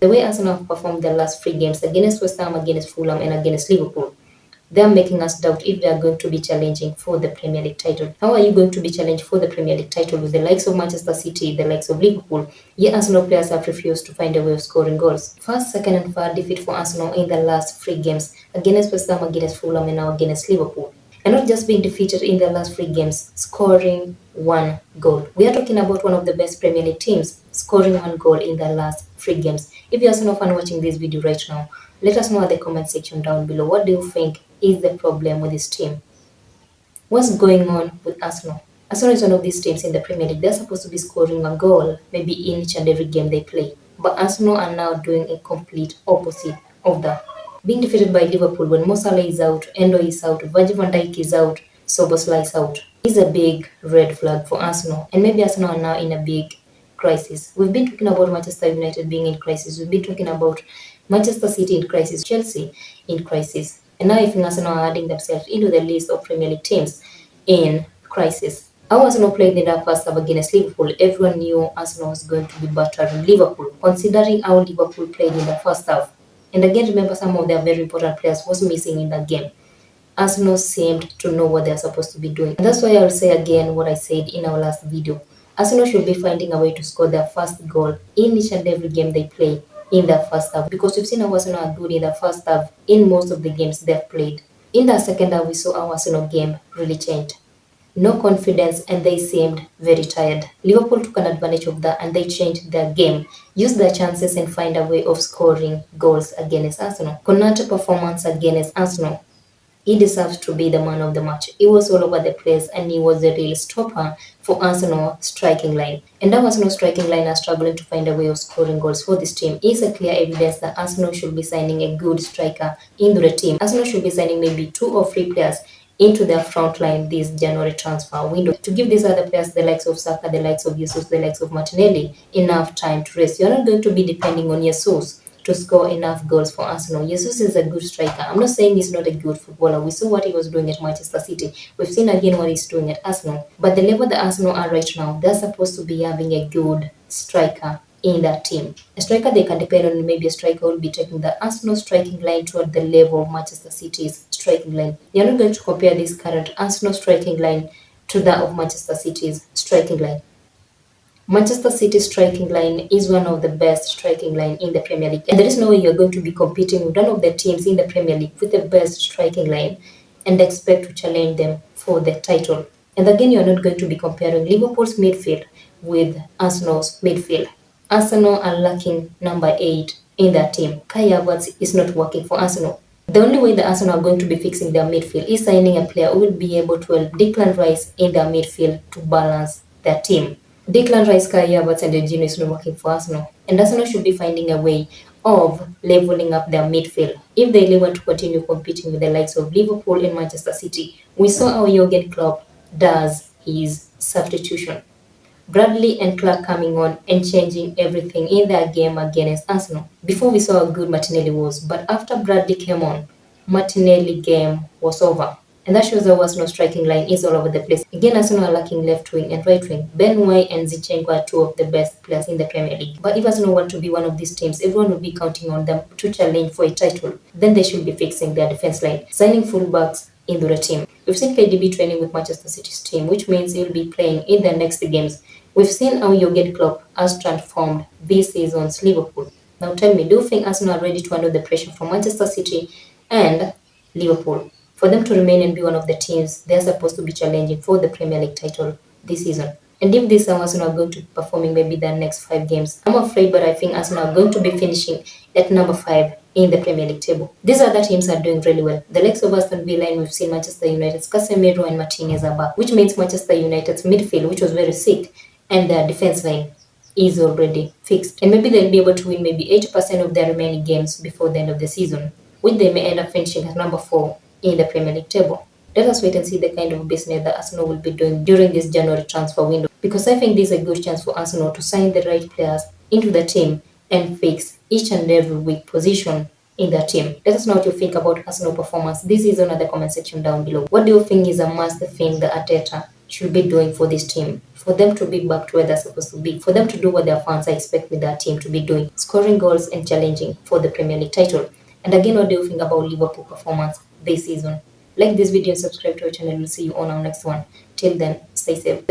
The way Arsenal have performed their last 3 games against West Ham, against Fulham, and against Liverpool, they are making us doubt if they are going to be challenging for the Premier League title. How are you going to be challenged for the Premier League title with the likes of Manchester City, the likes of Liverpool? Yet Arsenal players have refused to find a way of scoring goals. First, second, and third defeat for Arsenal in the last 3 games against West Ham, against Fulham, and now against Liverpool. And not just being defeated in the last 3 games, scoring 1 goal. We are talking about one of the best Premier League teams scoring 1 goal in the last 3 games. If you are Arsenal fan watching this video right now, let us know at the comment section down below. What do you think is the problem with this team? What's going on with Arsenal? Arsenal is one of these teams in the Premier League. They're supposed to be scoring a goal maybe in each and every game they play. But Arsenal are now doing a complete opposite of that. Being defeated by Liverpool when Mo Salah is out, Endo is out, Virgil van Dijk is out, Szoboszlai is out, is a big red flag for Arsenal. And maybe Arsenal are now in a big crisis. We've been talking about Manchester United being in crisis. We've been talking about Manchester City in crisis, Chelsea in crisis. And now if Arsenal are adding themselves into the list of Premier League teams in crisis. How Arsenal played in their first half against Liverpool, everyone knew Arsenal was going to be battering Liverpool, considering how Liverpool played in the first half. And again, remember some of their very important players was missing in that game. Arsenal seemed to know what they're supposed to be doing. And that's why I'll say again what I said in our last video. Arsenal should be finding a way to score their first goal in each and every game they play in the first half. Because we've seen how Arsenal are good in the first half in most of the games they've played. In the second half, we saw our Arsenal game really changed. No confidence, and they seemed very tired. Liverpool took an advantage of that and they changed their game, used their chances and find a way of scoring goals against Arsenal. Konate performance against Arsenal. He deserves to be the man of the match. He was all over the place and he was the real stopper for Arsenal striking line. And now Arsenal striking line are struggling to find a way of scoring goals for this team. Is a clear evidence that Arsenal should be signing a good striker into the team. Arsenal should be signing maybe 2 or 3 players into their front line this January transfer window to give these other players, the likes of Saka, the likes of Jesus, the likes of Martinelli, enough time to rest. You're not going to be depending on Jesus to score enough goals for Arsenal. Jesus is a good striker. I'm not saying he's not a good footballer. We saw what he was doing at Manchester City. We've seen again what he's doing at Arsenal. But the level that Arsenal are right now, they're supposed to be having a good striker in that team. A striker they can depend on, maybe a striker will be taking the Arsenal striking line toward the level of Manchester City's striking line. You're not going to compare this current Arsenal striking line to that of Manchester City's striking line. Manchester City's striking line is one of the best striking line in the Premier League. And there is no way you're going to be competing with one of the teams in the Premier League with the best striking line and expect to challenge them for the title. And again, you're not going to be comparing Liverpool's midfield with Arsenal's midfield. Arsenal are lacking number 8 in their team. Kai Havertz is not working for Arsenal. The only way the Arsenal are going to be fixing their midfield is signing a player who will be able to help Declan Rice in their midfield to balance their team. Declan Rice, Kai Havertz, and Jorginho is not working for Arsenal. And Arsenal should be finding a way of leveling up their midfield if they really want to continue competing with the likes of Liverpool and Manchester City. We saw how Jurgen Klopp does his substitution. Bradley and Clark coming on and changing everything in their game against Arsenal. Before we saw how good Martinelli was, but after Bradley came on, Martinelli game was over. And that shows how Arsenal striking line is all over the place. Again, Arsenal are lacking left wing and right wing. Ben White and Zinchenko are 2 of the best players in the Premier League. But if Arsenal want to be one of these teams, everyone will be counting on them to challenge for a title. Then they should be fixing their defense line, signing fullbacks into the team. We've seen KDB training with Manchester City's team, which means he'll be playing in the next games. We've seen how Jurgen Klopp has transformed this season's Liverpool. Now tell me, do you think Arsenal are ready to handle the pressure from Manchester City and Liverpool for them to remain and be one of the teams they're supposed to be challenging for the Premier League title this season? And if this Arsenal are going to be performing maybe their next 5 games, I'm afraid, but I think Arsenal are going to be finishing at number 5 in the Premier League table. These other teams are doing really well. The likes of Aston Villa, and we've seen Manchester United's Casemiro and Martinez are back, which means Manchester United's midfield, which was very sick, and their defense line is already fixed. And maybe they'll be able to win maybe 80% of their remaining games before the end of the season, which they may end up finishing at number 4 in the Premier League table. Let us wait and see the kind of business that Arsenal will be doing during this January transfer window, because I think this is a good chance for Arsenal to sign the right players into the team and fix each and every weak position in their team. Let us know what you think about Arsenal performance this season at the comment section down below. What do you think is a must thing that Arteta should be doing for this team, for them to be back to where they're supposed to be, for them to do what their fans are expecting their team to be doing, scoring goals and challenging for the Premier League title. And again, what do you think about Liverpool performance this season? Like this video and subscribe to our channel. We'll see you on our next one. Till then, stay safe.